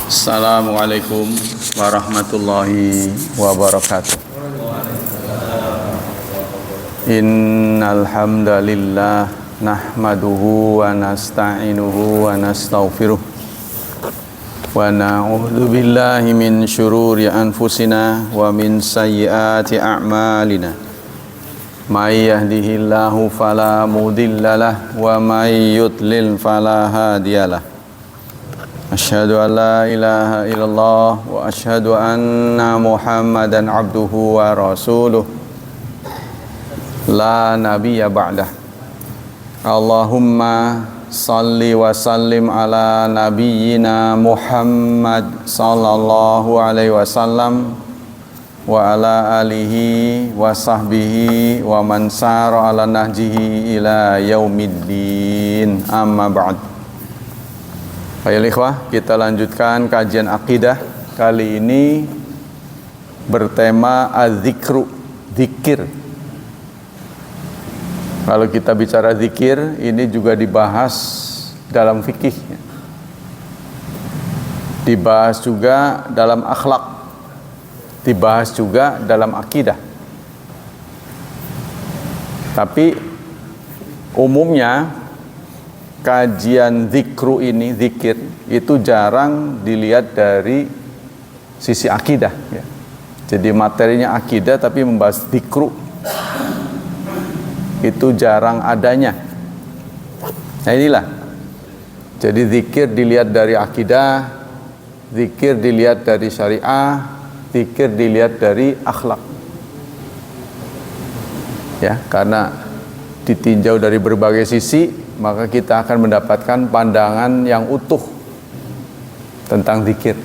Assalamualaikum warahmatullahi wabarakatuh. Innal hamdalillah nahmaduhu wa nasta'inuhu wa nastaghfiruh wa na'udzu billahi min syururi anfusina wa min sayyiati a'malina. May yahdihillahu fala mudhillalah wa may yudlil fala hadiyalah. Asyhadu an la ilaha illallah wa asyhadu anna Muhammadan abduhu wa rasuluh la nabiyya ba'dah. Allahumma salli wa sallim ala nabiyyina Muhammad sallallahu alaihi wasallam wa ala alihi wa sahbihi wa man sara ala nahjihi ila yaumiddin, amma ba'd. Baik ikhwah, kita lanjutkan kajian akidah. Kali ini bertema az-zikru, zikir. Kalau kita bicara zikir, ini juga dibahas dalam fikih, dibahas juga dalam akhlak, dibahas juga dalam akidah. Tapi umumnya kajian zikru ini, zikir, itu jarang dilihat dari sisi akidah, ya. Jadi materinya akidah tapi membahas zikru itu jarang adanya. Nah inilah, jadi zikir dilihat dari akidah, zikir dilihat dari syariah, zikir dilihat dari akhlak, ya, karena ditinjau dari berbagai sisi, maka kita akan mendapatkan pandangan yang utuh tentang zikir.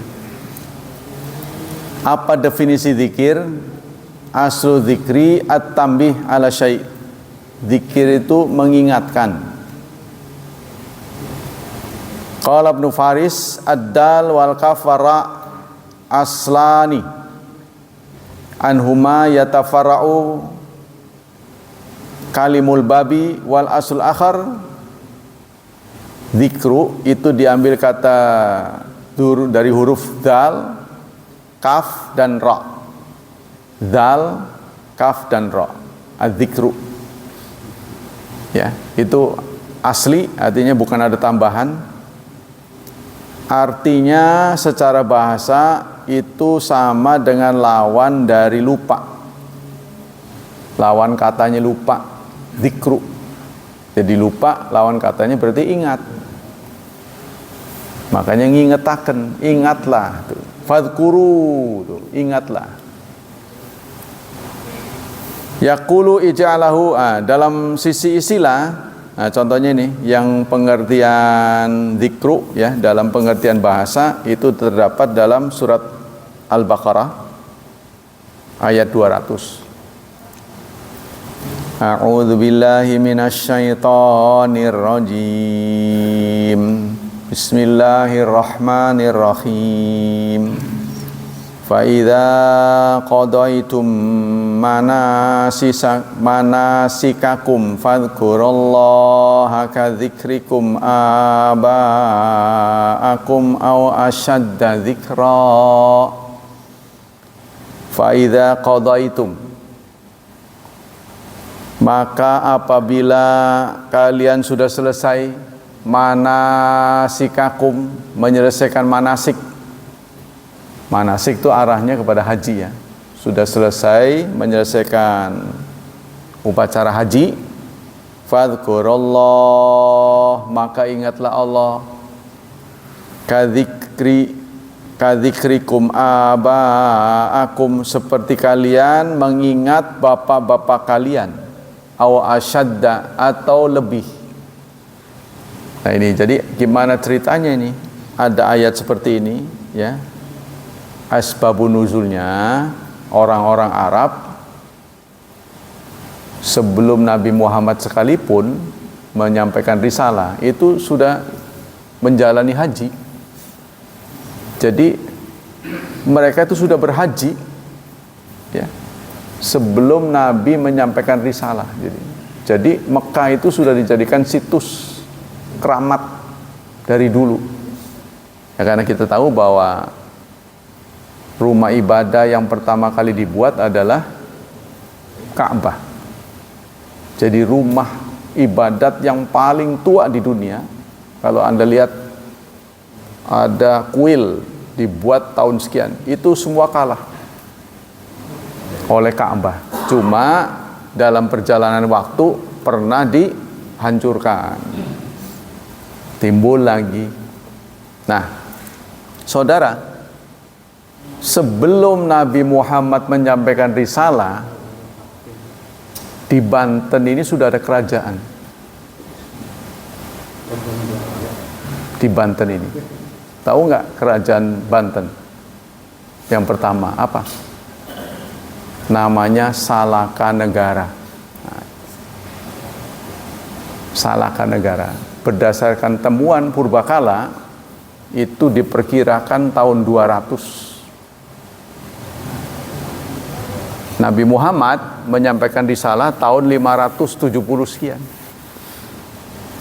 Apa definisi zikir? Aslu zikri at-tambih ala syai'. Zikir itu mengingatkan. Qala Ibnu Faris, ad-dal wal kafara aslani anhuma yatafarra'u kalimul babi wal asul akhar. Zikru itu diambil kata dari huruf dal, kaf dan ra. Dal, kaf dan ra. Az-zikru. Ya, itu asli, artinya bukan ada tambahan. Artinya secara bahasa itu sama dengan lawan dari lupa. Lawan katanya lupa, zikru. Jadi lupa, lawan katanya berarti ingat. Makanya ngingetaken, ingatlah, fadhkuru, ingatlah. Yaqulu ij'alahu, dalam sisi istilah, contohnya ini yang pengertian zikru, ya, dalam pengertian bahasa itu terdapat dalam surat Al-Baqarah ayat 200. A'udzu billahi minasyaitonir rajim. Bismillahirrahmanirrahim. Fa idza qadaitum manasikakum fadhkurullaha kadzikrikum aba'akum aw ashadda dzikra. Fa idza qadaitum, maka apabila kalian sudah selesai manasikakum, menyelesaikan manasik. Manasik itu arahnya kepada haji, ya. Sudah selesai menyelesaikan upacara haji, fadhkurullah, maka ingatlah Allah, kadzikrikum aba'akum, seperti kalian mengingat bapak-bapak kalian, aw asyadda, atau lebih. Nah ini, jadi gimana ceritanya ini? Ada ayat seperti ini, ya. Asbabun nuzulnya, orang-orang Arab sebelum Nabi Muhammad sekalipun menyampaikan risalah itu sudah menjalani haji. Jadi mereka itu sudah berhaji, ya, sebelum Nabi menyampaikan risalah. Jadi Mekah itu sudah dijadikan situs keramat dari dulu. Ya, karena kita tahu bahwa rumah ibadah yang pertama kali dibuat adalah Ka'bah. Jadi rumah ibadat yang paling tua di dunia. Kalau Anda lihat ada kuil dibuat tahun sekian, itu semua kalah oleh Ka'bah. Cuma dalam perjalanan waktu pernah dihancurkan, timbul lagi. Nah, saudara, sebelum Nabi Muhammad menyampaikan risalah, di Banten ini sudah ada kerajaan. Di Banten ini, tahu nggak kerajaan Banten yang pertama apa? Namanya Salaka Negara. Salaka Negara. Berdasarkan temuan purbakala, itu diperkirakan tahun 200. Nabi Muhammad menyampaikan risalah tahun 570 sekian.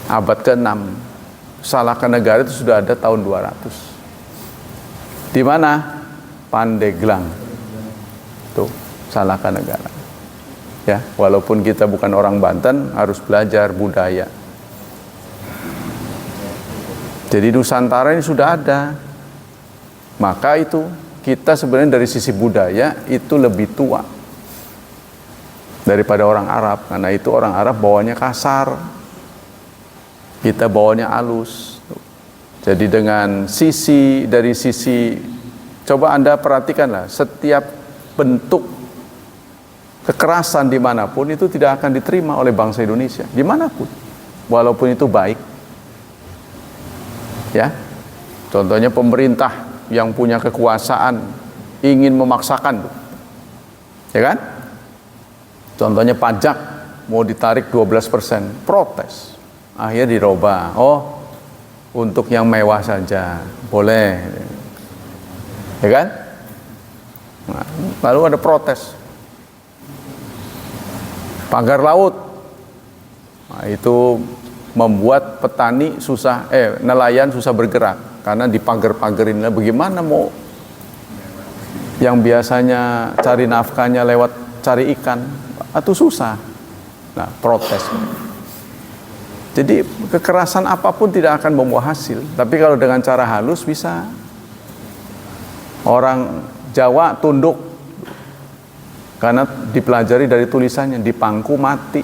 Abad ke-6. Salaka Negara itu sudah ada tahun 200. Di mana? Pandeglang. Tuh, Salaka Negara. Ya, walaupun kita bukan orang Banten, harus belajar budaya. Jadi Nusantara ini sudah ada. Maka itu kita sebenarnya dari sisi budaya itu lebih tua daripada orang Arab, karena itu orang Arab bawanya kasar, kita bawanya halus. Jadi dari sisi coba Anda perhatikanlah, setiap bentuk kekerasan dimanapun itu tidak akan diterima oleh bangsa Indonesia, dimanapun, walaupun itu baik. Ya, contohnya pemerintah yang punya kekuasaan ingin memaksakan, ya kan? Contohnya pajak mau ditarik 12%, protes. Akhirnya dirubah. Oh, untuk yang mewah saja, boleh. Ya kan? Nah, lalu ada protes. Pagar laut. Nah, itu membuat petani nelayan susah bergerak. Karena dipagar-pagarin. Bagaimana mau yang biasanya cari nafkahnya lewat cari ikan, atau susah. Nah, protes. Jadi kekerasan apapun tidak akan membawa hasil. Tapi kalau dengan cara halus bisa. Orang Jawa tunduk karena dipelajari dari tulisannya, di pangku mati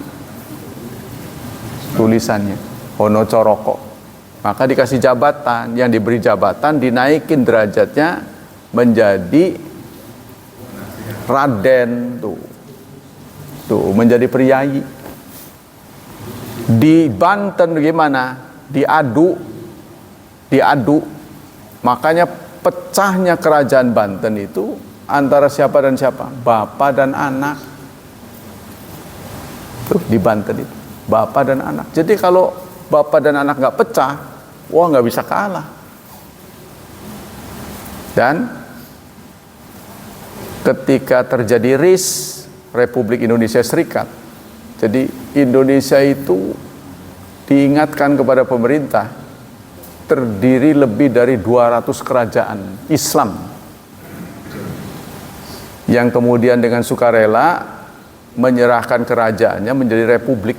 tulisannya, Hono Coroko. Maka dikasih jabatan, yang diberi jabatan dinaikin derajatnya menjadi Raden, tuh menjadi priyayi. Di Banten gimana? Diadu. Makanya pecahnya kerajaan Banten itu antara siapa dan siapa? Bapak dan anak. Tuh di Banten itu, bapak dan anak. Jadi kalau bapak dan anak nggak pecah, wah nggak bisa kalah. Dan ketika terjadi RIS, Republik Indonesia Serikat, jadi Indonesia itu diingatkan kepada pemerintah terdiri lebih dari 200 kerajaan Islam yang kemudian dengan sukarela menyerahkan kerajaannya menjadi republik,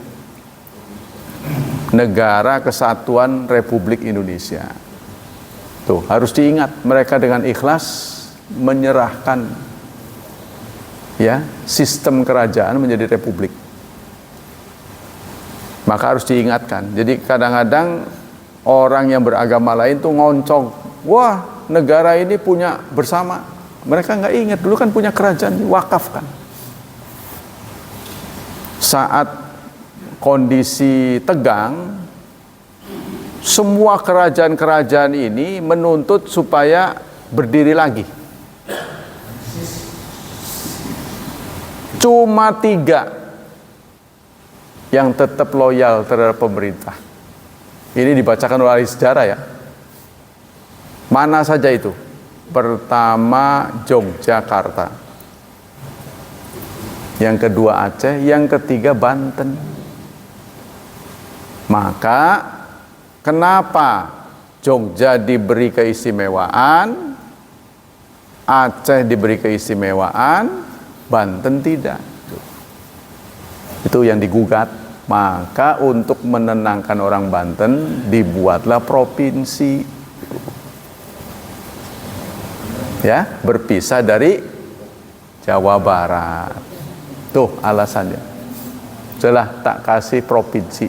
Negara Kesatuan Republik Indonesia. Tuh, harus diingat, mereka dengan ikhlas menyerahkan ya sistem kerajaan menjadi republik. Maka harus diingatkan. Jadi kadang-kadang orang yang beragama lain tuh ngoncong, wah negara ini punya bersama. Mereka nggak ingat, dulu kan punya kerajaan, wakafkan. Saat kondisi tegang, semua kerajaan-kerajaan ini menuntut supaya berdiri lagi. Cuma 3 yang tetap loyal terhadap pemerintah. Ini dibacakan oleh sejarah ya. Mana saja itu? Pertama Yogyakarta, yang kedua Aceh, yang ketiga Banten. Maka kenapa Jogja diberi keistimewaan, Aceh diberi keistimewaan, Banten tidak. Itu yang digugat. Maka untuk menenangkan orang Banten dibuatlah provinsi, ya, berpisah dari Jawa Barat. Tuh alasannya. Setelah tak kasih provinsi.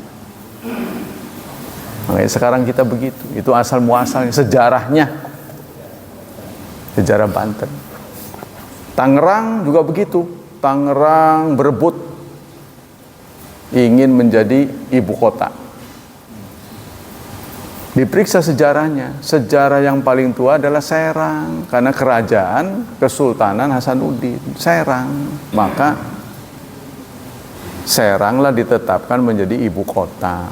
Makanya sekarang kita begitu. Itu asal muasalnya, sejarahnya. Sejarah Banten. Tangerang juga begitu. Tangerang berebut ingin menjadi ibu kota. Diperiksa sejarahnya. Sejarah yang paling tua adalah Serang, karena kerajaan Kesultanan Hasanuddin Serang. Maka Seranglah ditetapkan menjadi ibu kota.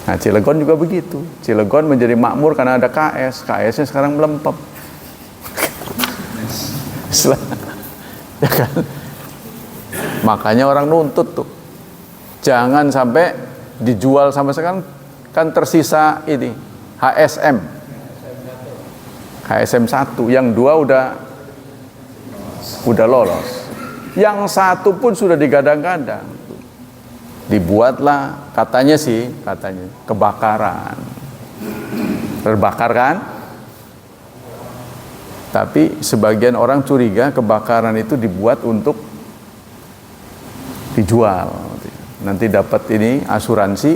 Nah, Cilegon juga begitu. Cilegon menjadi makmur karena ada KS. KS-nya sekarang melempem. Ya kan? Makanya orang nuntut tuh, jangan sampai dijual sampai sekarang. Kan tersisa ini HSM 1, yang 2 udah lolos, yang 1 pun sudah digadang-gadang. Dibuatlah, katanya kebakaran, terbakar kan. Tapi sebagian orang curiga kebakaran itu dibuat untuk dijual, nanti dapat ini asuransi,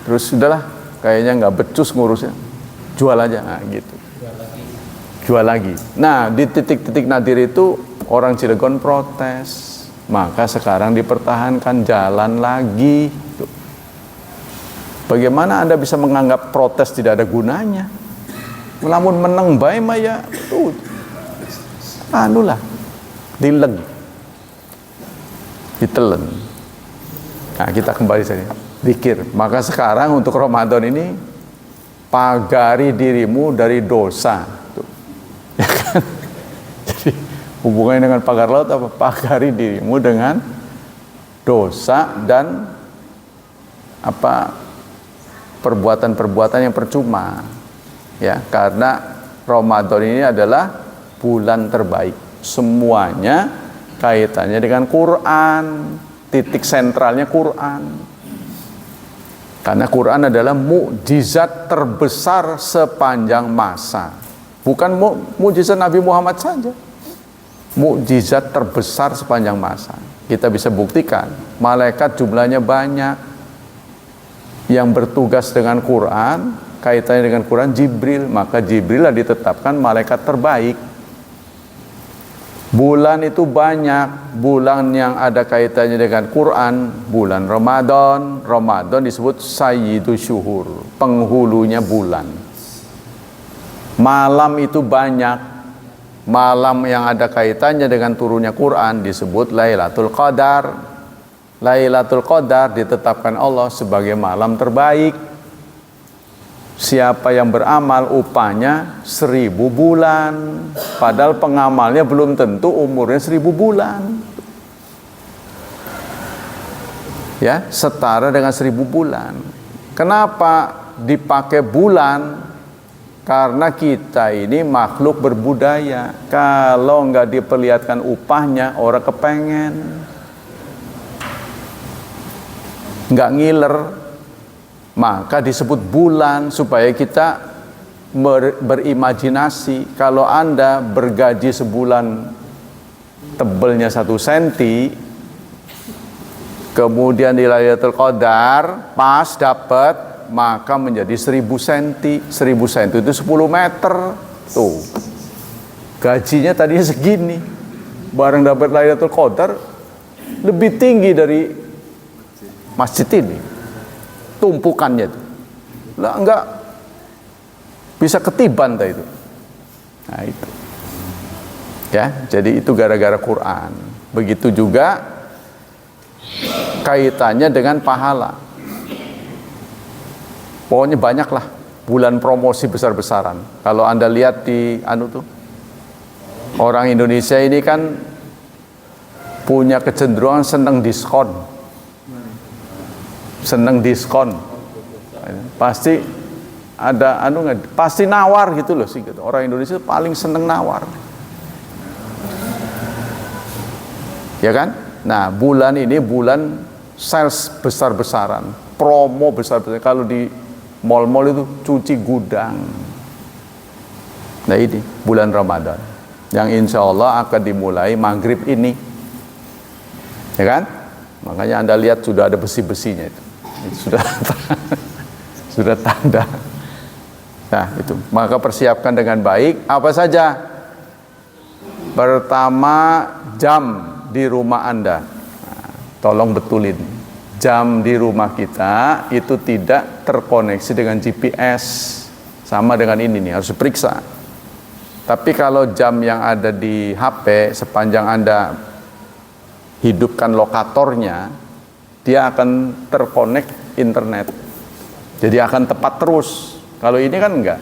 terus sudahlah, kayaknya nggak becus ngurusnya, jual aja, nah, gitu. Jual lagi. Nah, di titik-titik nadir itu orang Cilegon protes, maka sekarang dipertahankan, jalan lagi. Bagaimana Anda bisa menganggap protes tidak ada gunanya? Melamun menang bae mah ya, anulah, dileg, ditelen. Nah, kita kembali saja. Zikir. Maka sekarang untuk Ramadan ini, pagari dirimu dari dosa. Tuh. Ya kan? Jadi hubungannya dengan pagar laut apa? Pagari dirimu dengan dosa dan apa, perbuatan-perbuatan yang percuma. Ya, karena Ramadan ini adalah bulan terbaik. Semuanya kaitannya dengan Quran, titik sentralnya Quran. Karena Quran adalah mukjizat terbesar sepanjang masa. Bukan mukjizat Nabi Muhammad saja. Mukjizat terbesar sepanjang masa. Kita bisa buktikan, malaikat jumlahnya banyak. Yang bertugas dengan Quran, kaitannya dengan Quran, Jibril. Maka Jibril lah ditetapkan malaikat terbaik. Bulan itu banyak, bulan yang ada kaitannya dengan Quran, bulan Ramadan. Ramadan disebut Sayyidus Syuhur, penghulunya bulan. Malam itu banyak, malam yang ada kaitannya dengan turunnya Quran disebut Lailatul Qadar. Lailatul Qadar ditetapkan Allah sebagai malam terbaik. Siapa yang beramal upahnya 1000 bulan. Padahal pengamalnya belum tentu umurnya 1000 bulan. Ya, setara dengan 1000 bulan. Kenapa dipakai bulan? Karena kita ini makhluk berbudaya. Kalau nggak diperlihatkan upahnya, orang kepengen. Nggak ngiler. Maka disebut bulan supaya kita berimajinasi. Kalau Anda bergaji sebulan tebelnya 1 senti, kemudian di Lailatul Qadar pas dapat, maka menjadi 1000 senti. 1000 senti itu 10 meter. Tuh, gajinya tadinya segini, bareng dapat Lailatul Qadar lebih tinggi dari masjid ini. Tumpukannya itu lah, enggak bisa ketiban dah itu. Nah itu ya, jadi itu gara-gara Quran. Begitu juga kaitannya dengan pahala. Pokoknya banyaklah bulan promosi besar-besaran. Kalau Anda lihat di orang Indonesia ini kan punya kecenderungan senang diskon. Senang diskon, pasti ada anu nggak, pasti nawar gitu loh sih gitu. Orang Indonesia paling seneng nawar, ya kan? Nah, bulan ini bulan sales besar-besaran, promo besar-besaran. Kalau di mall-mall itu cuci gudang. Nah, ini bulan Ramadan yang insya Allah akan dimulai maghrib ini, ya kan? Makanya Anda lihat sudah ada besi-besinya itu sudah sudah tanda. Nah, itu maka persiapkan dengan baik. Apa saja? Pertama, jam di rumah Anda. Nah, tolong betulin, jam di rumah kita itu tidak terkoneksi dengan GPS. Sama dengan ini nih, harus diperiksa. Tapi kalau jam yang ada di HP, sepanjang Anda hidupkan lokatornya, dia akan terkonek internet. Jadi akan tepat terus. Kalau ini kan enggak.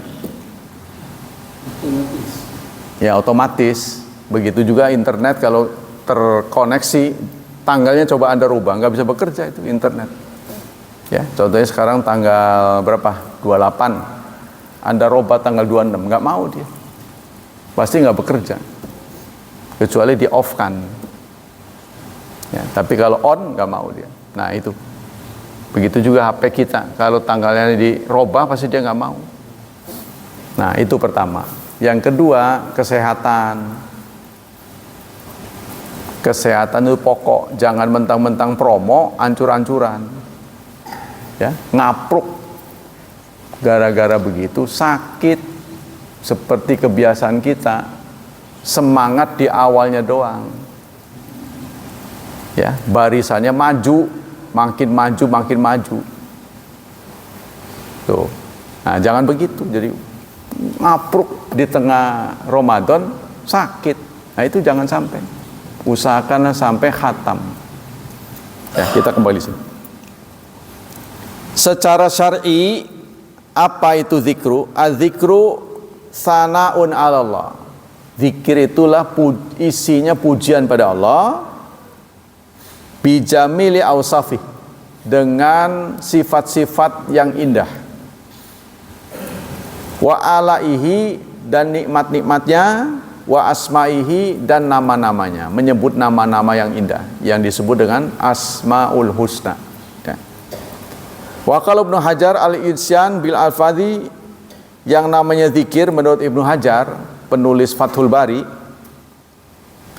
Ya, otomatis. Begitu juga internet, kalau terkoneksi, tanggalnya coba Anda rubah, nggak bisa bekerja itu internet. Ya, contohnya sekarang tanggal berapa? 28. Anda rubah tanggal 26, nggak mau dia. Pasti nggak bekerja. Kecuali di off kan. Ya, tapi kalau on nggak mau dia. Nah, itu. Begitu juga HP kita, kalau tanggalnya dirubah pasti dia nggak mau. Nah, itu pertama. Yang kedua, kesehatan. Kesehatan itu pokok. Jangan mentang-mentang promo, ancur-ancuran. Ya, ngapruk. Gara-gara begitu sakit. Seperti kebiasaan kita, semangat di awalnya doang. Ya, barisannya maju. Makin maju. Tuh. Nah, jangan begitu. Jadi ngapruk di tengah Ramadan sakit. Nah, itu jangan sampai. Usahakan sampai khatam. Ya, kita kembali sini. Secara syar'i, apa itu zikru? Az-zikru sana'un 'ala Allah. Zikir itulah isinya pujian pada Allah. Bijamili awsafih, dengan sifat-sifat yang indah, wa alaihi, dan nikmat-nikmatnya, wa asmaihi, dan nama-namanya, menyebut nama-nama yang indah yang disebut dengan asmaul husna. Ya. Wa qala Ibnu Hajar al-Insyan bil alfadhi, yang namanya zikir menurut Ibnu Hajar penulis Fathul Bari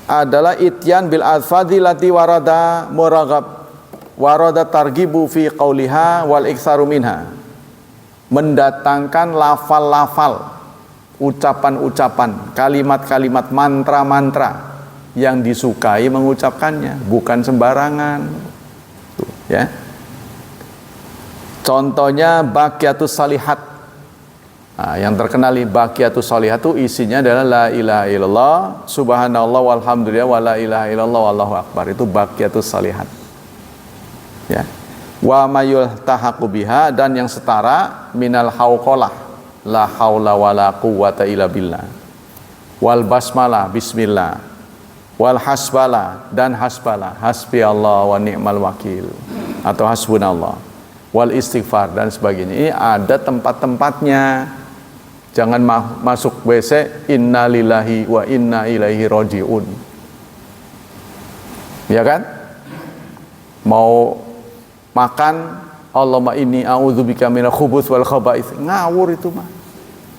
adalah ityan bil alfadhi lati warada muraghab warada targibu fi qauliha wal iktsaru minha, mendatangkan lafal-lafal, ucapan-ucapan, kalimat-kalimat, mantra-mantra yang disukai mengucapkannya, bukan sembarangan. Tuh, ya. Contohnya baqiyatus salihat. Nah, yang terkenal baqiyatus salihat itu isinya adalah la ilaha illallah, subhanallah, walhamdulillah, wa la ilaha illallah, wallahu akbar. Itu baqiyatus salihat. Ya. Wa mayul tahaqu biha, dan yang setara minal hauqalah, la haula wala quwwata illa billah, wal basmalah, bismillah, wal hasbalah, dan hasbalah, hasbi Allah wa ni'mal wakil, atau hasbunallah, wal istighfar, dan sebagainya. Ini ada tempat-tempatnya. Jangan masuk WC inna lillahi wa inna ilaihi rajiun. Ya kan? Mau makan, Allahumma inni a'udzubika minal khubuts wal khaba'its. Ngawur itu mah.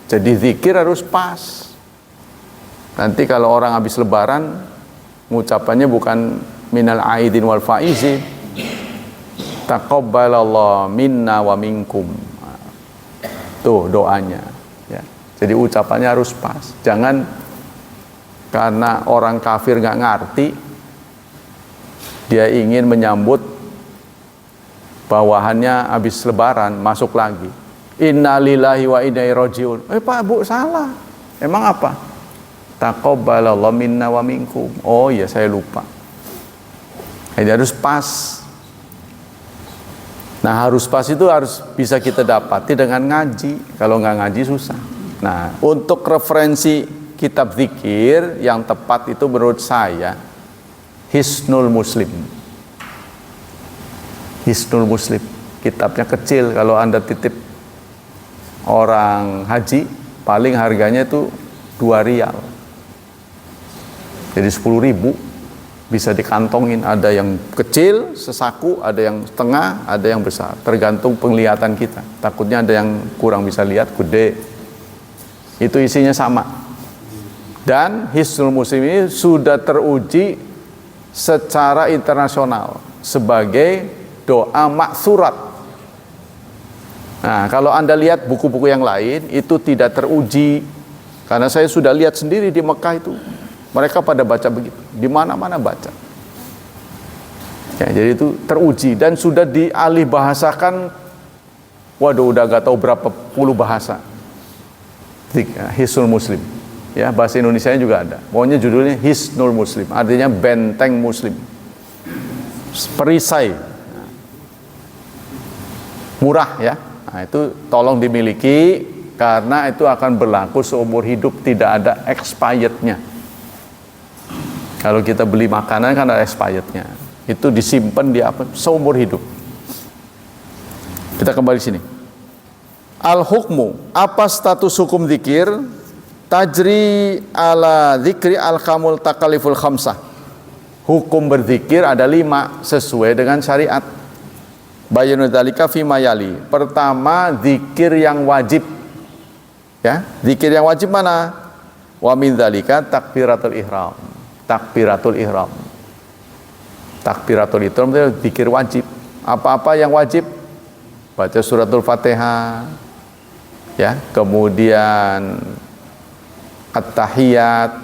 Jadi zikir harus pas. Nanti kalau orang habis lebaran, ngucapannya bukan minal aidin wal faizin, taqabbalallah minna wa minkum. Tuh doanya. Ya. Jadi ucapannya harus pas. Jangan karena orang kafir nggak ngerti, dia ingin menyambut bawahannya habis lebaran masuk lagi. Innalillahi wa inna ilaihi rajiun. Pak Bu salah. Emang apa? Taqabbalallahu minna wa minkum. Oh iya, saya lupa. Jadi harus pas. Nah, harus pas itu harus bisa kita dapati dengan ngaji. Kalau nggak ngaji susah. Nah, untuk referensi kitab zikir yang tepat itu menurut saya Hisnul Muslim. Hisnul Muslim, kitabnya kecil, kalau Anda titip orang haji paling harganya itu 2 rial. Jadi 10.000 bisa dikantongin. Ada yang kecil sesaku, ada yang setengah, ada yang besar. Tergantung penglihatan kita. Takutnya ada yang kurang bisa lihat, gede. Itu isinya sama. Dan Hisnul Muslim ini sudah teruji secara internasional sebagai doa maksurat. Nah, kalau Anda lihat buku-buku yang lain itu tidak teruji, karena saya sudah lihat sendiri di Mekah itu mereka pada baca begitu, di mana-mana baca. Ya, jadi itu teruji dan sudah dialih bahasakan. Waduh, udah gak tahu berapa puluh bahasa. Hisnul Muslim. Ya, bahasa Indonesianya juga ada. Pokoknya judulnya Hisnul Muslim, artinya benteng Muslim. Perisai. Murah ya. Nah, itu tolong dimiliki karena itu akan berlaku seumur hidup, tidak ada expirednya. Kalau kita beli makanan kan ada expirednya. Itu disimpan di apa? Seumur hidup. Kita kembali sini. Al-hukmu, apa status hukum zikir? Tajri ala zikri al-kamul takaliful khamsah. Hukum berzikir ada 5 sesuai dengan syariat. Bayanu dzalika fi mayali. Pertama, zikir yang wajib. Ya, zikir yang wajib mana? Wa min dzalika takbiratul ihram. Takbiratul ihram. Takbiratul ihram itu zikir wajib. Apa-apa yang wajib? Baca suratul Fatihah. Ya, kemudian at-tahiyat.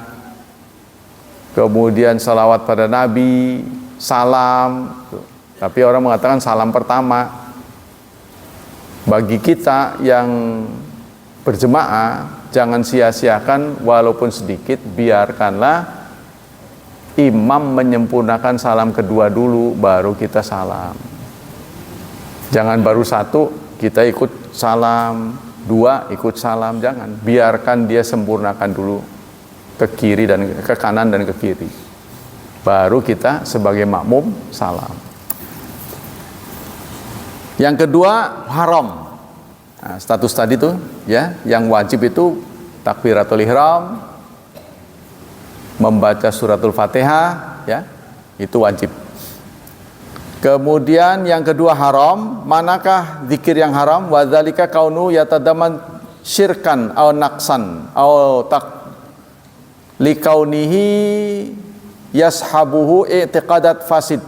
Kemudian salawat pada Nabi, salam. Tapi orang mengatakan salam pertama. Bagi kita yang berjemaah, jangan sia-siakan walaupun sedikit, biarkanlah imam menyempurnakan salam kedua dulu, baru kita salam. Jangan baru 1 kita ikut salam, 2 ikut salam, jangan. Biarkan dia sempurnakan dulu ke kiri dan ke kanan dan ke kiri. Baru kita sebagai makmum salam. Yang kedua, haram. Nah, status tadi tuh ya, yang wajib itu takbiratul ihram, membaca suratul Fatihah, ya, itu wajib. Kemudian yang kedua haram, manakah zikir yang haram? Wa dzalika kaunu yatadaman syirkan aw naqsan aw tak likaunihi yashabuhu i'tiqadat fasid.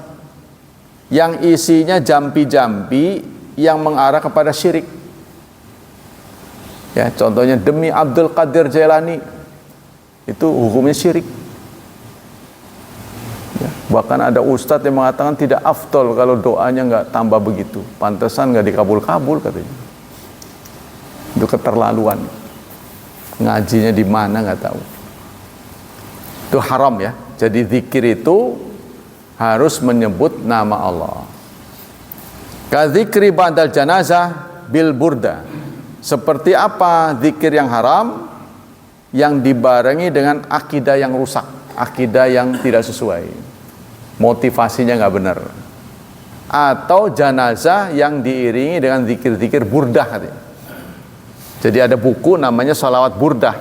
Yang isinya jampi-jampi yang mengarah kepada syirik. Ya, contohnya demi Abdul Qadir Jailani, itu hukumnya syirik. Ya, bahkan ada ustadz yang mengatakan tidak afdol kalau doanya nggak tambah begitu, pantesan nggak dikabul-kabul katanya. Itu keterlaluan. Ngajinya di mana nggak tahu. Itu haram ya. Jadi zikir itu harus menyebut nama Allah. Kadzikri ba'dal janazah bil burda. Seperti apa zikir yang haram? Yang dibarengi dengan akidah yang rusak, akidah yang tidak sesuai, motivasinya nggak benar. Atau janazah yang diiringi dengan zikir-zikir burdah. Jadi ada buku namanya Shalawat Burdah.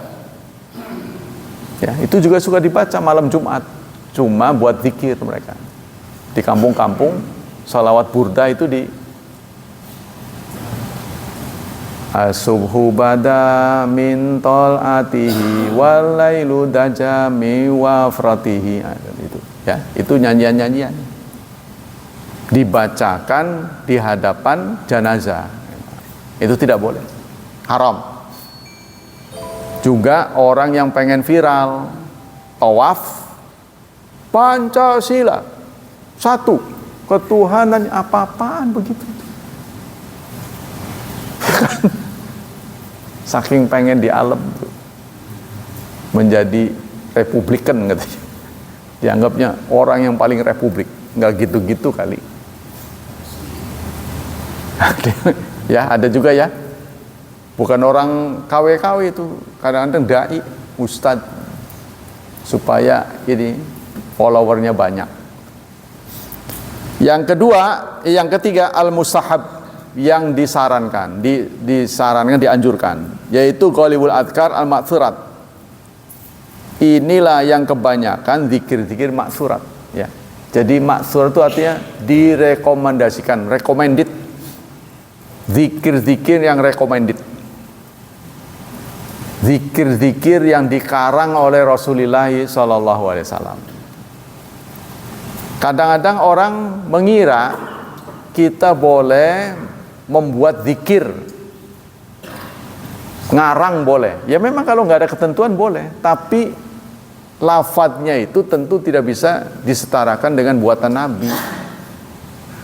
Ya, itu juga suka dibaca malam Jumat. Cuma buat zikir mereka. Di kampung-kampung shalawat burda itu di as-subhu bada min tol'atihi walailu dajami wafratihi. Itu ya, itu nyanyian-nyanyian dibacakan di hadapan jenazah. Itu tidak boleh, haram. Juga orang yang pengen viral tawaf Pancasila 1, ketuhanan, apa-apaan begitu. Saking pengen di alam menjadi republikan katanya. Dianggapnya orang yang paling republik. Nggak gitu-gitu kali. Ya, ada juga ya. Bukan orang KW-KW itu, kadang-kadang dai, ustadz, supaya ini followernya banyak. Yang ketiga al-mustahab yang disarankan, dianjurkan, yaitu ghalibul adkar al-ma'thurat. Inilah yang kebanyakan zikir-zikir maksurat, ya. Jadi maksurat itu artinya direkomendasikan, recommended. Zikir-zikir yang recommended. Zikir-zikir yang dikarang oleh Rasulullah SAW. Kadang-kadang orang mengira kita boleh membuat zikir, ngarang boleh. Ya memang kalau nggak ada ketentuan boleh, tapi lafadznya itu tentu tidak bisa disetarakan dengan buatan Nabi.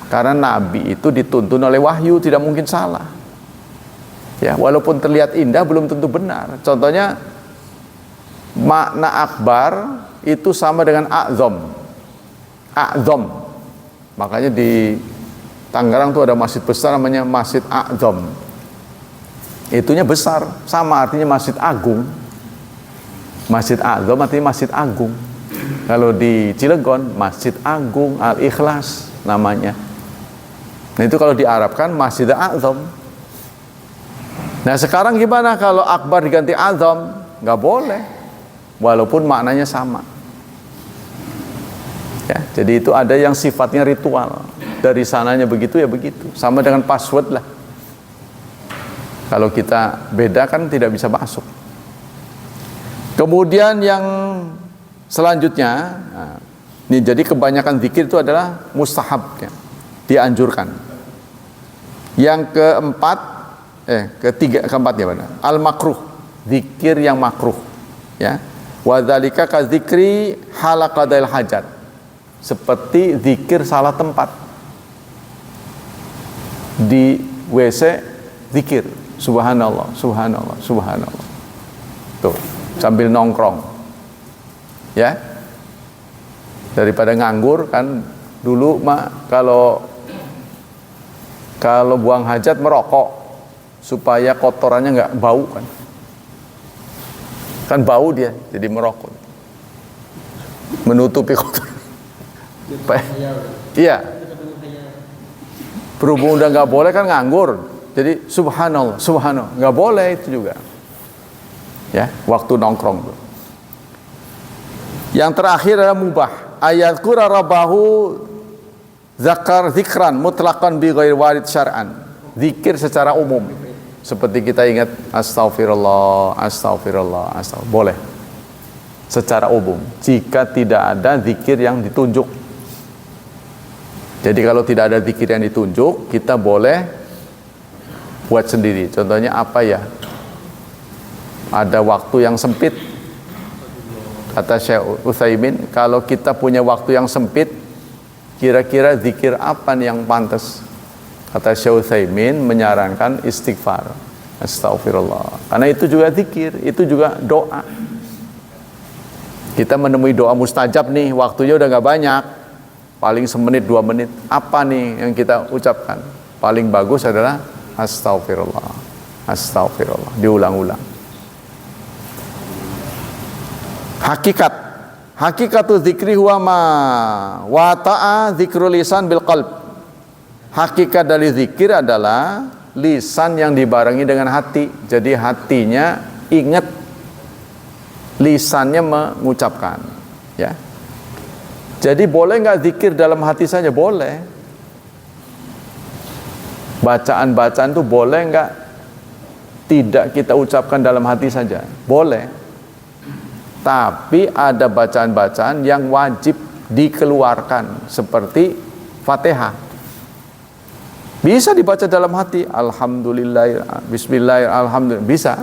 Karena Nabi itu dituntun oleh wahyu, tidak mungkin salah. Ya, walaupun terlihat indah belum tentu benar. Contohnya makna akbar itu sama dengan a'zam. A'zam. Makanya di Tangerang tuh ada masjid besar namanya Masjid A'zam. Itunya besar, sama artinya masjid agung. Masjid A'zam artinya masjid agung. Kalau di Cilegon Masjid Agung Al-Ikhlas namanya. Nah itu kalau diarabkan Masjid A'zam. Nah sekarang gimana kalau akbar diganti azam? Nggak boleh, walaupun maknanya sama. Ya, jadi itu ada yang sifatnya ritual. Dari sananya begitu ya begitu. Sama dengan password lah. Kalau kita beda kan tidak bisa masuk. Kemudian yang selanjutnya, nah, ini jadi kebanyakan zikir itu adalah mustahab, ya, dianjurkan. Yang keempat ya benar. Al makruh, zikir yang makruh, ya. Wa dzalika ka dzikri halaqadail hajat. Seperti zikir salah tempat. Di WC zikir subhanallah, subhanallah, subhanallah. Tuh, sambil nongkrong. Ya. Daripada nganggur kan dulu kalau buang hajat merokok supaya kotorannya nggak bau kan bau dia jadi merokok menutupi kotoran. Iya, berhubung udah nggak boleh kan nganggur jadi subhanallah subhanallah nggak boleh itu juga ya waktu nongkrong tuh. Yang terakhir adalah mubah, ayat qura rabbahu zikran mutlaqan bi ghairi warid syar'an, zikir secara umum. Seperti kita ingat astagfirullah, astagfirullah, astagfirullah. Boleh secara umum jika tidak ada zikir yang ditunjuk. Jadi kalau tidak ada zikir yang ditunjuk, kita boleh buat sendiri. Contohnya apa ya? Ada waktu yang sempit. Kata Syekh Utsaimin, kalau kita punya waktu yang sempit, kira-kira zikir apa nih yang pantas? Kata Syekh Utsaimin menyarankan istighfar, astagfirullah. Karena itu juga zikir, itu juga doa. Kita menemui doa mustajab nih, waktunya udah gak banyak, paling semenit 2 menit. Apa nih yang kita ucapkan? Paling bagus adalah astagfirullah, astagfirullah, diulang-ulang. Hakikatu zikri huwa ma wa ta'a zikrul lisan bil qalb. Hakikat dari zikir adalah lisan yang dibarengi dengan hati. Jadi hatinya ingat, lisannya mengucapkan, ya. Jadi boleh nggak zikir dalam hati saja? Boleh. Bacaan-bacaan itu boleh nggak tidak kita ucapkan dalam hati saja? Boleh. Tapi ada bacaan-bacaan yang wajib dikeluarkan seperti Fatihah. Bisa dibaca dalam hati, alhamdulillah, bismillah, alhamdulillah, bisa.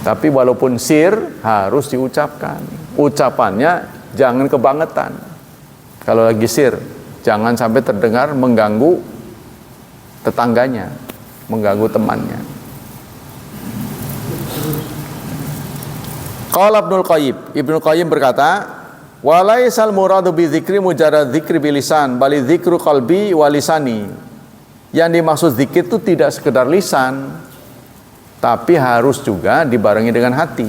Tapi walaupun sir harus diucapkan. Ucapannya jangan kebangetan. Kalau lagi sir, jangan sampai terdengar mengganggu tetangganya, mengganggu temannya. Qala Ibnu Qayyim berkata, walaisal muradu bi dzikri mujarrad dzikri bilisan bali dzikru qalbi wa lisani. Yang dimaksud zikir itu tidak sekedar lisan, tapi harus juga dibarengi dengan hati.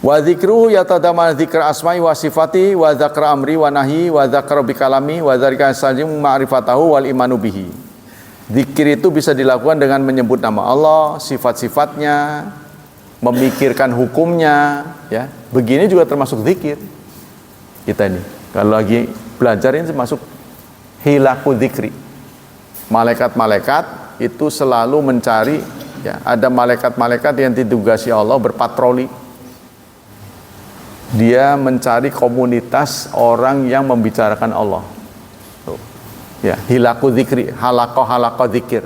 Wa dzikruhu yatadammanu dzikra asma'i wa sifati wa dzakra amri wa nahyi wa dzakra bi kalami wa dzalika sajim ma'rifatahu wal imanu bihi. Zikir itu bisa dilakukan dengan menyebut nama Allah, sifat-sifatnya, memikirkan hukumnya, ya. Begini juga termasuk zikir. Kita ini kalau lagi belajar ini termasuk hilaku zikri. Malaikat-malaikat itu selalu mencari, ya, ada malaikat-malaikat yang ditugasi Allah berpatroli. Dia mencari komunitas orang yang membicarakan Allah. Tuh. Ya, hilaku zikri, halaqah zikir.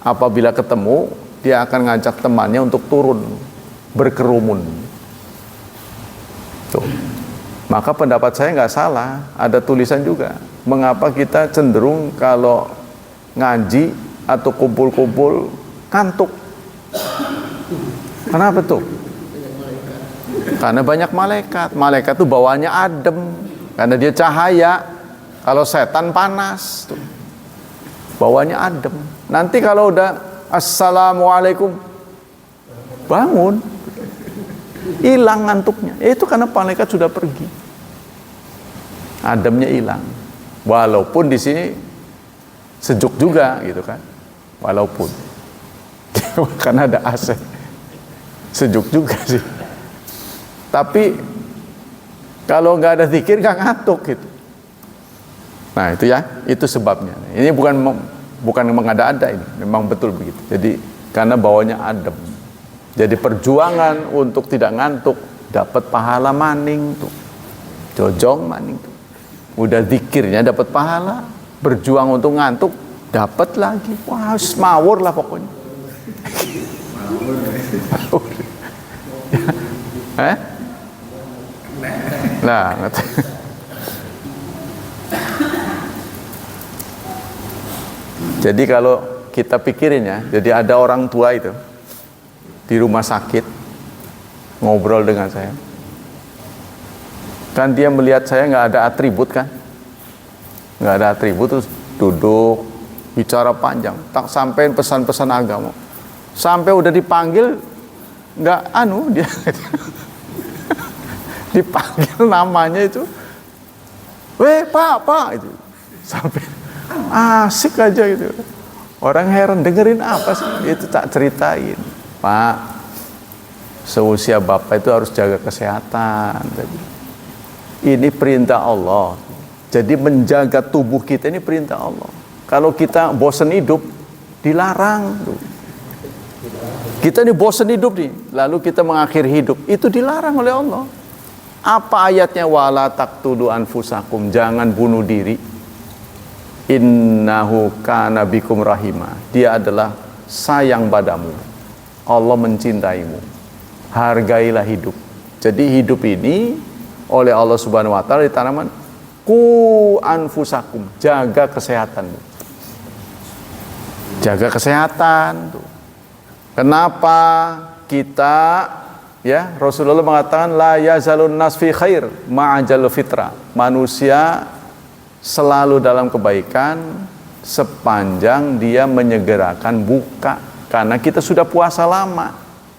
Apabila ketemu, dia akan ngajak temannya untuk turun berkerumun. Tuh. Maka pendapat saya nggak salah, ada tulisan juga. Mengapa kita cenderung kalau ngaji atau kumpul-kumpul kantuk? Kenapa tuh? Karena banyak malaikat. Malaikat tuh bawaannya adem, karena dia cahaya. Kalau setan panas tuh. Bawaannya adem. Nanti kalau udah assalamualaikum, bangun, hilang ngantuknya. Itu karena malaikat sudah pergi, ademnya hilang. Walaupun di sini sejuk juga, gitu kan? Walaupun karena ada AC, sejuk juga sih. Tapi kalau nggak ada zikir nggak ngantuk gitu. Nah itu ya, itu sebabnya. Ini bukan mengada-ada, ini memang betul begitu. Jadi karena bawahnya adem. Jadi perjuangan untuk tidak ngantuk dapat pahala maning tuh, jojong maning tuh. Udah zikirnya dapat pahala, berjuang untuk ngantuk dapat lagi. Wah, semawur lah pokoknya. Nah, jadi kalau kita pikirin ya, jadi ada orang tua itu di rumah sakit ngobrol dengan saya, kan dia melihat saya nggak ada atribut kan, nggak ada atribut, terus duduk bicara panjang, tak sampein pesan-pesan agama, sampai udah dipanggil nggak dia dipanggil namanya itu, weh pak itu, sampai asik aja gitu. Orang heran, dengerin apa sih? Itu tak ceritain, Pak, seusia bapak itu harus jaga kesehatan. Ini perintah Allah. Jadi menjaga tubuh kita ini perintah Allah. Kalau kita bosan hidup, dilarang. Kita ini bosan hidup nih, lalu kita mengakhiri hidup, itu dilarang oleh Allah. Apa ayatnya? Wala taqtulu anfusakum, jangan bunuh diri. Innahu kana bikum rahimah, dia adalah sayang padamu. Allah mencintaimu. Hargailah hidup. Jadi hidup ini oleh Allah Subhanahu wa taala ditanaman, ku anfusakum, jaga kesehatanmu. Jaga kesehatan tuh. Kenapa kita, ya, Rasulullah mengatakan la yazalun nas fi khair ma'ajal fitra. Manusia selalu dalam kebaikan sepanjang dia menyegerakan buka. Karena kita sudah puasa lama,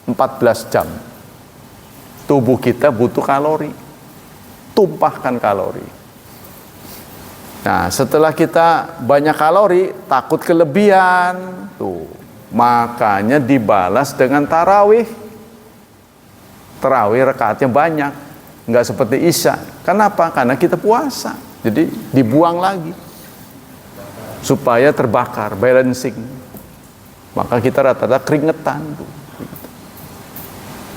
14 jam. Tubuh kita butuh kalori. Tumpahkan kalori. Nah, setelah kita banyak kalori, takut kelebihan. Tuh, makanya dibalas dengan tarawih. Tarawih rakaatnya banyak, nggak seperti Isya. Kenapa? Karena kita puasa. Jadi dibuang lagi supaya terbakar, balancing. Maka kita rata-rata keringetan tuh.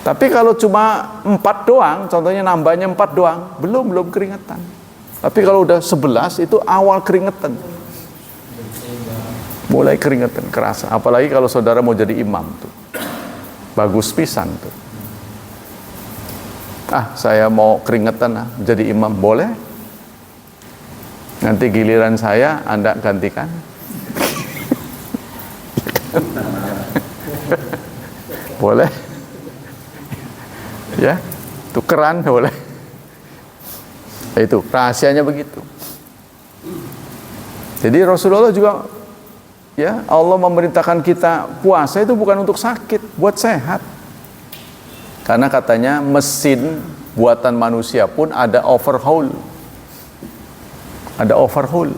Tapi kalau cuma 4 doang, contohnya nambahnya 4 doang, belum keringetan. Tapi kalau udah 11 itu awal keringetan. Mulai keringetan kerasa. Apalagi kalau saudara mau jadi imam tuh. Bagus pisan tuh. Saya mau keringetan jadi imam, boleh? Nanti giliran saya Anda gantikan. Boleh? Ya, tukeran boleh. Itu rahasianya begitu. Jadi Rasulullah juga, ya, Allah memerintahkan kita puasa itu bukan untuk sakit, buat sehat. Karena katanya mesin buatan manusia pun ada overhaul. Ada overhaul.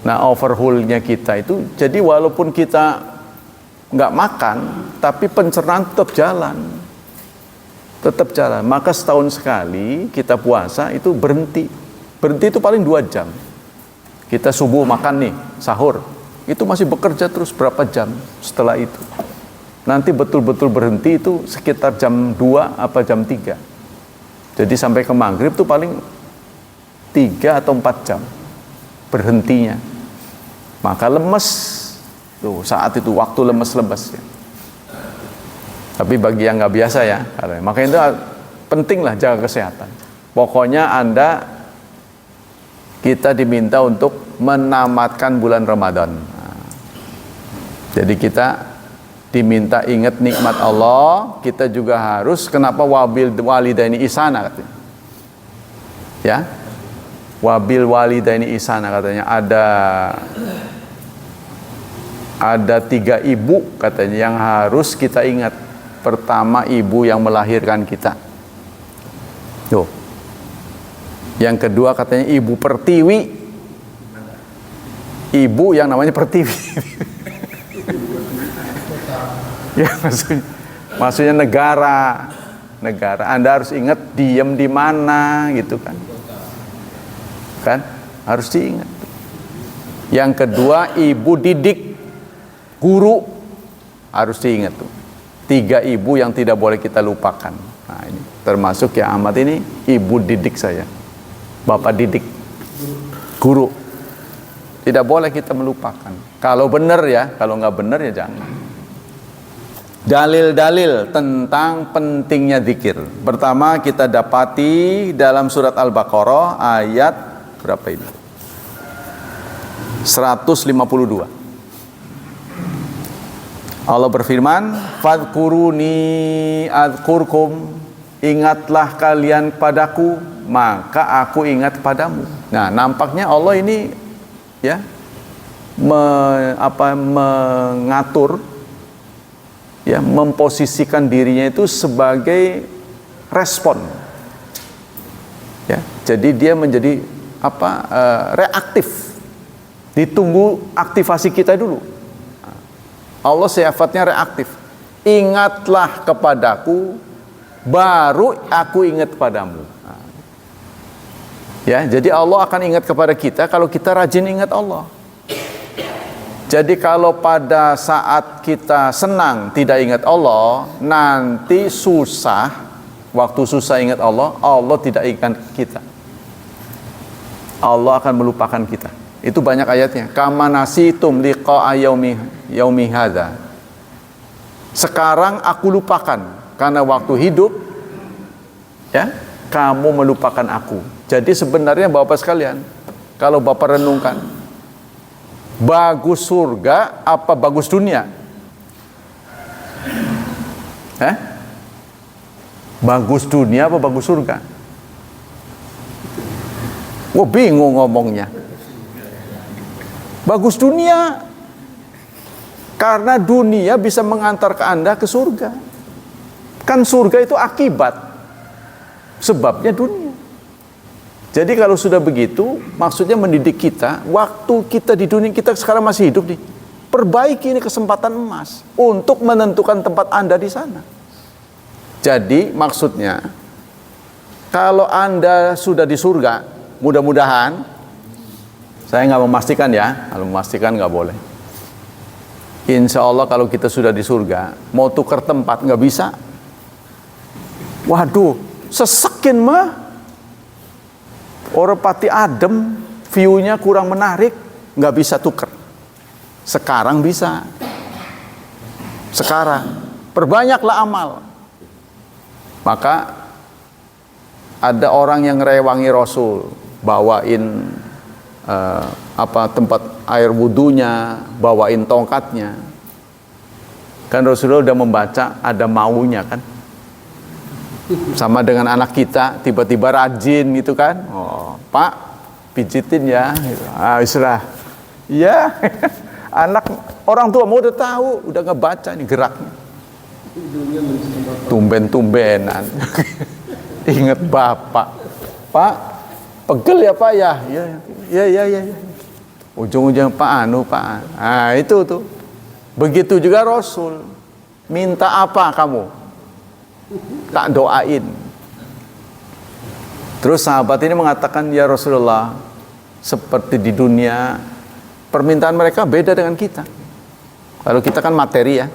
Nah, overhaulnya kita itu, jadi walaupun kita nggak makan, tapi pencernaan tetap jalan. Tetap jalan. Maka setahun sekali kita puasa itu berhenti. Berhenti itu paling 2 jam. Kita subuh makan nih, sahur. Itu masih bekerja terus berapa jam setelah itu. Nanti betul-betul berhenti itu sekitar jam 2 apa jam 3. Jadi sampai ke maghrib itu paling 3 atau 4 jam berhentinya. Maka lemes. Tuh, saat itu waktu lemes-lemes ya. Tapi bagi yang nggak biasa ya, makanya itu pentinglah jaga kesehatan. Pokoknya kita diminta untuk menamatkan bulan Ramadan. Nah, jadi kita diminta ingat nikmat Allah, kita juga harus, kenapa wabil walidaini ihsana katanya. Ya. Wabil walidaini ihsana katanya, ada 3 ibu katanya yang harus kita ingat. Pertama, ibu yang melahirkan kita. Tuh. Yang kedua katanya ibu pertiwi. Ibu yang namanya pertiwi. Ya, maksudnya negara. Anda harus ingat diem di mana gitu kan. Kan? Harus diingat. Yang kedua, ibu didik. Guru harus diingat tuh. 3 ibu yang tidak boleh kita lupakan. Nah, ini termasuk yang amat ini ibu didik saya. Bapak didik. Guru. Tidak boleh kita melupakan. Kalau benar ya, kalau nggak benar ya jangan. Dalil-dalil tentang pentingnya zikir. Pertama kita dapati dalam surat Al-Baqarah ayat berapa ini? 152. Allah berfirman, "Fadhkuruni adzkurkum." Ingatlah kalian padaku, maka aku ingat padamu. Nah, nampaknya Allah ini ya mengatur ya, memposisikan dirinya itu sebagai respon. Ya, jadi dia menjadi reaktif. Ditunggu aktivasi kita dulu. Allah sifatnya reaktif. Ingatlah kepadaku, baru aku ingat padamu. Ya, jadi Allah akan ingat kepada kita kalau kita rajin ingat Allah. Jadi kalau pada saat kita senang tidak ingat Allah, nanti susah, waktu susah ingat Allah, Allah tidak ingat kita. Allah akan melupakan kita. Itu banyak ayatnya. Kama nasitum liqa'a yaumi hadza. Sekarang aku lupakan karena waktu hidup ya, kamu melupakan aku. Jadi sebenarnya Bapak sekalian, kalau Bapak renungkan, bagus surga apa bagus dunia? Bagus dunia apa bagus surga? Wah, bingung ngomongnya. Bagus dunia, karena dunia bisa mengantar ke Anda ke surga. Kan surga itu akibat, sebabnya dunia. Jadi kalau sudah begitu, maksudnya mendidik kita, waktu kita di dunia, kita sekarang masih hidup nih, perbaiki ini kesempatan emas untuk menentukan tempat Anda di sana. Jadi maksudnya, kalau Anda sudah di surga, mudah-mudahan, saya nggak memastikan ya, kalau memastikan nggak boleh. Insya Allah kalau kita sudah di surga, mau tukar tempat nggak bisa. Waduh, sesekin mah, orang pati adem, view-nya kurang menarik, nggak bisa tukar. Sekarang bisa. Sekarang, perbanyaklah amal. Maka ada orang yang ngerewangi Rasul, bawain tempat air wudunya, bawain tongkatnya. Kan Rasulullah udah membaca ada maunya kan. Sama dengan anak kita, tiba-tiba rajin gitu kan. Oh, Pak, pijitin ya. Islah. Iya. Anak orang tua mau udah tahu, udah ngebaca nih geraknya. Tumben-tumbenan. Ingat Bapak. Pak, pegel ya Pak ya? Ya. ujung-ujung Pak Anu, Pak. Nah itu tuh. Begitu juga Rasul. Minta apa kamu? Tak doain. Terus sahabat ini mengatakan, ya Rasulullah, seperti di dunia, permintaan mereka beda dengan kita. Kalau kita kan materi ya.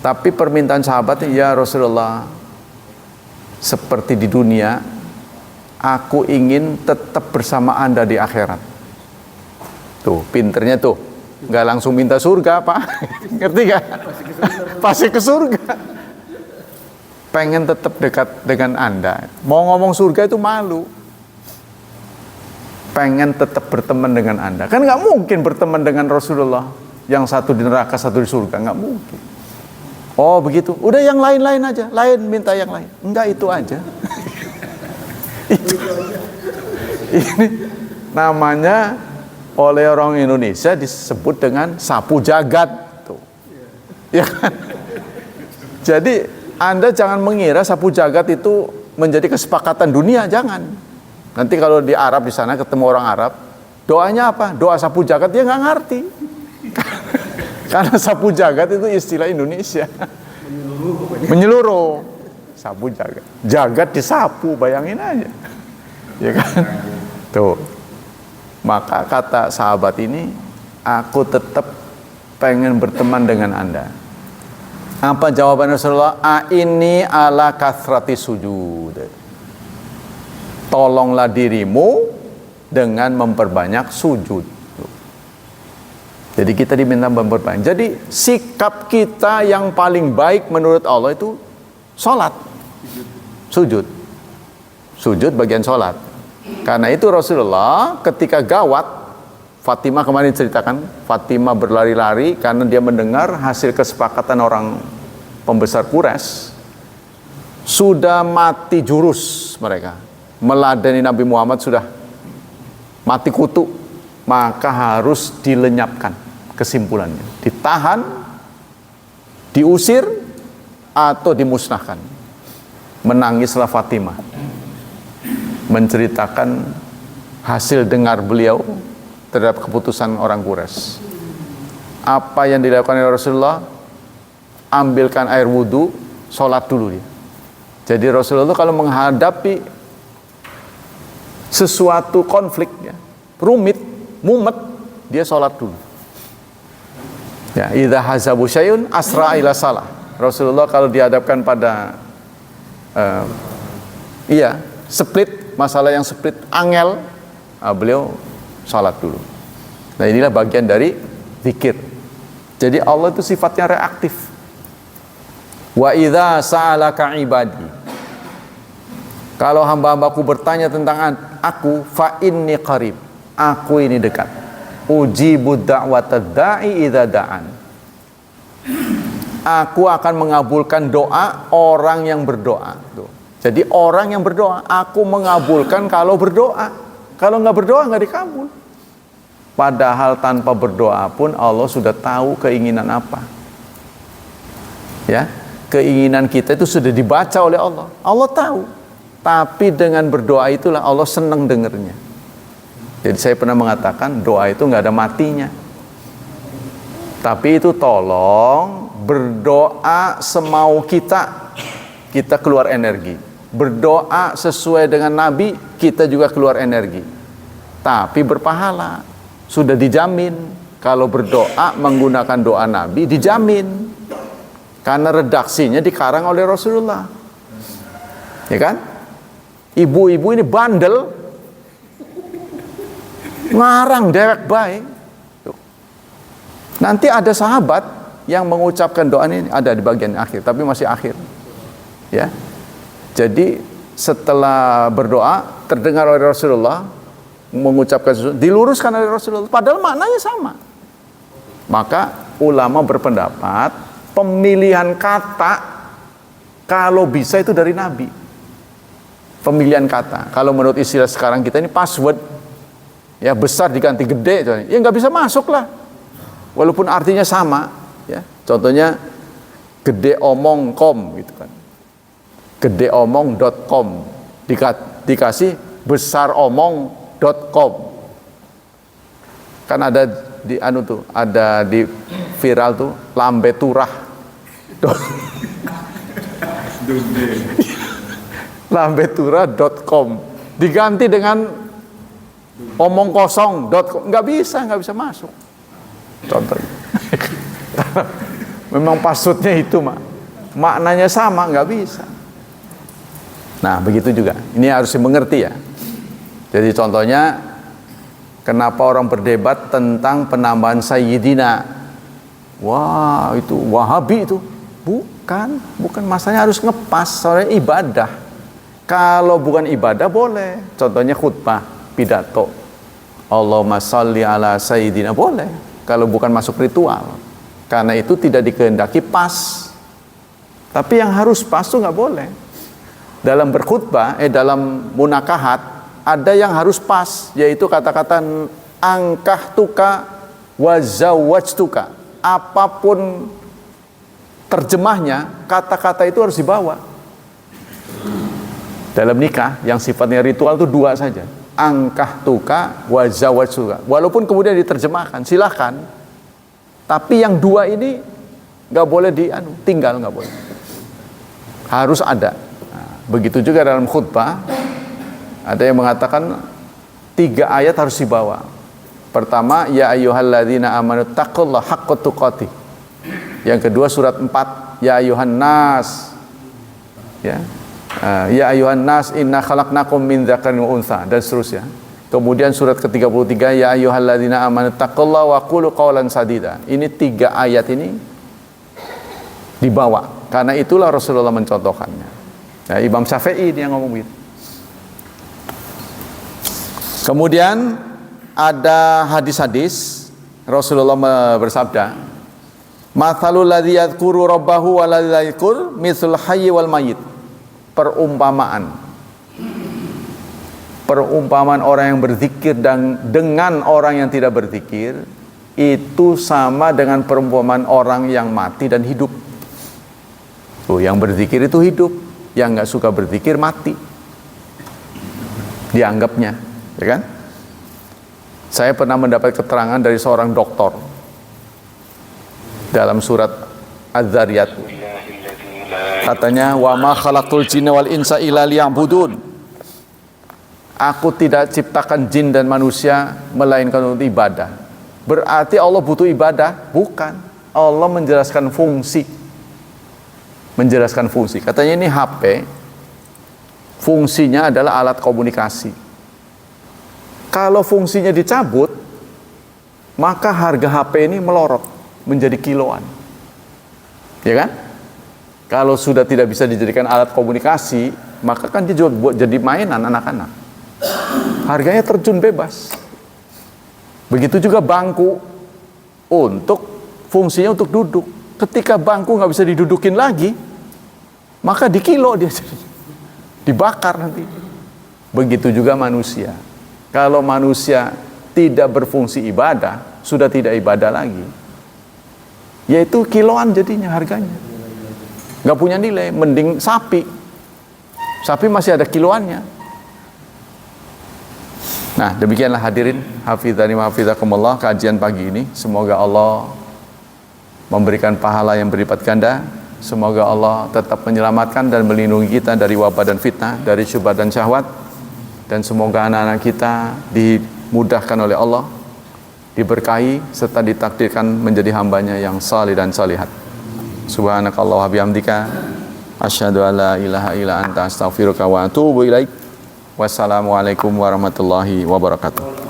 Tapi permintaan sahabat ini, ya Rasulullah, seperti di dunia, aku ingin tetap bersama Anda di akhirat. Tuh, pinternya tuh. Nggak langsung minta surga, Pak. Ngerti gak? Pasti ke surga. Pengen tetap dekat dengan Anda. Mau ngomong surga itu malu. Pengen tetap berteman dengan Anda. Kan nggak mungkin berteman dengan Rasulullah. Yang satu di neraka, satu di surga. Nggak mungkin. Oh begitu. Udah yang lain-lain aja. Lain minta yang lain. Enggak, itu aja. Itu. Ini namanya oleh orang Indonesia disebut dengan sapu jagat. Tuh. Ya kan? Jadi Anda jangan mengira sapu jagat itu menjadi kesepakatan dunia, jangan. Nanti kalau di Arab di sana ketemu orang Arab, doanya apa? Doa sapu jagat, dia nggak ngerti. Karena sapu jagat itu istilah Indonesia. Menyeluruh. Sapu jagat. Jagat disapu, bayangin aja. Ya kan? Tuh. Maka kata sahabat ini, aku tetap pengen berteman dengan Anda. Apa jawaban Rasulullah? Ini ala kathrati sujud. Tolonglah dirimu dengan memperbanyak sujud. Jadi kita diminta memperbanyak. Jadi sikap kita yang paling baik menurut Allah itu sholat. Sujud. Sujud bagian sholat. Karena itu Rasulullah ketika gawat, Fatimah kemarin ceritakan, Fatimah berlari-lari karena dia mendengar hasil kesepakatan orang pembesar Quraisy, sudah mati jurus mereka, meladeni Nabi Muhammad sudah mati kutu, maka harus dilenyapkan. Kesimpulannya, ditahan, diusir, atau dimusnahkan. Menangislah Fatimah, menceritakan hasil dengar beliau terhadap keputusan orang Quraisy. Apa yang dilakukan oleh Rasulullah? Ambilkan air wudhu, sholat dulu dia. Jadi Rasulullah kalau menghadapi sesuatu konflik ya, rumit, mumet, dia sholat dulu. Ya, idza hazabu syai'un asra ila salah. Rasulullah kalau dihadapkan pada split, masalah yang split, angel, beliau salat dulu. Nah inilah bagian dari zikir. Jadi Allah itu sifatnya reaktif. Wa idza sa'alaka ibadi, kalau hamba-hambaku bertanya tentang aku, fa inni qarib, aku ini dekat. Ujibu da'watad da'i idza da'an, aku akan mengabulkan doa orang yang berdoa. Tuh. Jadi orang yang berdoa, aku mengabulkan kalau berdoa. Kalau nggak berdoa nggak dikabul. Padahal tanpa berdoa pun Allah sudah tahu keinginan apa. Ya, keinginan kita itu sudah dibaca oleh Allah. Allah tahu. Tapi dengan berdoa itulah Allah senang dengernya. Jadi saya pernah mengatakan doa itu nggak ada matinya. Tapi itu tolong berdoa semau kita, kita keluar energi. Berdoa sesuai dengan Nabi, kita juga keluar energi. Tapi berpahala, sudah dijamin. Kalau berdoa menggunakan doa Nabi, dijamin. Karena redaksinya dikarang oleh Rasulullah. Ya kan? Ibu-ibu ini bandel, ngarang dewek baik. Nanti ada sahabat yang mengucapkan doa ini, ada di bagian akhir, tapi masih akhir. Ya. Jadi setelah berdoa terdengar oleh Rasulullah mengucapkan sesuatu, diluruskan oleh Rasulullah, padahal maknanya sama. Maka ulama berpendapat pemilihan kata kalau bisa itu dari Nabi. Pemilihan kata. Kalau menurut istilah sekarang kita ini password, ya besar diganti gede, ya nggak bisa masuk lah. Walaupun artinya sama, ya. Contohnya gede omong com gitu kan. gedeomong.com dikasih besaromong.com. Kan ada di ada di viral tuh lambe turah. lambeturah.com diganti dengan omong kosong.com, nggak bisa masuk. Contohnya. Memang passwordnya itu maknanya sama, nggak bisa. Nah begitu juga, ini harus dimengerti ya. Jadi contohnya, kenapa orang berdebat tentang penambahan Sayyidina? Wah itu Wahabi itu. Bukan masalahnya harus ngepas, soalnya ibadah. Kalau bukan ibadah boleh. Contohnya khutbah, pidato. Allahumma sholli ala Sayyidina, boleh. Kalau bukan masuk ritual. Karena itu tidak dikehendaki pas. Tapi yang harus pas itu nggak boleh. Dalam berkhutbah, dalam munakahat, ada yang harus pas, yaitu kata-kata angkahtuka wa zawwajtuka. Apapun terjemahnya, kata-kata itu harus dibawa. Dalam nikah, yang sifatnya ritual itu 2 saja. Angkahtuka wa zawwajtuka. Walaupun kemudian diterjemahkan, silahkan. Tapi yang 2 ini nggak boleh tinggal, nggak boleh. Harus ada. Nah, begitu juga dalam khutbah, ada yang mengatakan 3 ayat harus dibawa. Pertama, ya ayyuhalladzina amanu taqullaha haqqa tuqatih. Yang kedua surat 4, ya ayyuhan nas. Ya. Ya ayyuhan nas inna khalaqnakum min dzakarin wa untha, dan seterusnya. Kemudian surat ke-33, ya ayyuhalladzina amanu taqullaha wa qulu qawlan sadida. Ini 3 ayat ini dibawa. Karena itulah Rasulullah mencontohkannya. Ya, Imam Syafi'i yang ngomong begitu. Kemudian ada hadis-hadis Rasulullah bersabda, "Matsalul ladzi yadhkuru rabbahu wal ladzi la yadhkur mitslul hayyi wal mayyit." Perumpamaan orang yang berzikir dan dengan orang yang tidak berzikir itu sama dengan perumpamaan orang yang mati dan hidup. Yang berzikir itu hidup, yang nggak suka berzikir mati. Dianggapnya, ya kan? Saya pernah mendapat keterangan dari seorang doktor dalam surat Az-Zariyat. Katanya, wa ma khalaqtul jinna wal insa illa liya'budun. Aku tidak ciptakan jin dan manusia melainkan untuk ibadah. Berarti Allah butuh ibadah? Bukan. Allah menjelaskan fungsi. Katanya ini HP, fungsinya adalah alat komunikasi. Kalau fungsinya dicabut, maka harga HP ini melorot menjadi kiloan. Ya kan? Kalau sudah tidak bisa dijadikan alat komunikasi, maka kan dia juga buat jadi mainan anak-anak. Harganya terjun bebas. Begitu juga bangku, fungsinya untuk duduk. Ketika bangku nggak bisa didudukin lagi, maka dikilo dia, dibakar nanti. Begitu juga manusia. Kalau manusia tidak berfungsi ibadah, sudah tidak ibadah lagi, yaitu kiloan jadinya harganya. Nggak punya nilai, mending sapi. Sapi masih ada kiloannya. Nah, demikianlah hadirin, hafizani wa hafizakumullah, kajian pagi ini. Semoga Allah memberikan pahala yang berlipat ganda. Semoga Allah tetap menyelamatkan dan melindungi kita dari wabah dan fitnah, dari syubhat dan syahwat. Dan semoga anak-anak kita dimudahkan oleh Allah, diberkahi, serta ditakdirkan menjadi hambanya yang salih dan salihat. Subhanakallah wa bihamdika, asyhadu an la ilaha illa anta astaghfiruka wa atubu ilaik. Wassalamualaikum warahmatullahi wabarakatuh.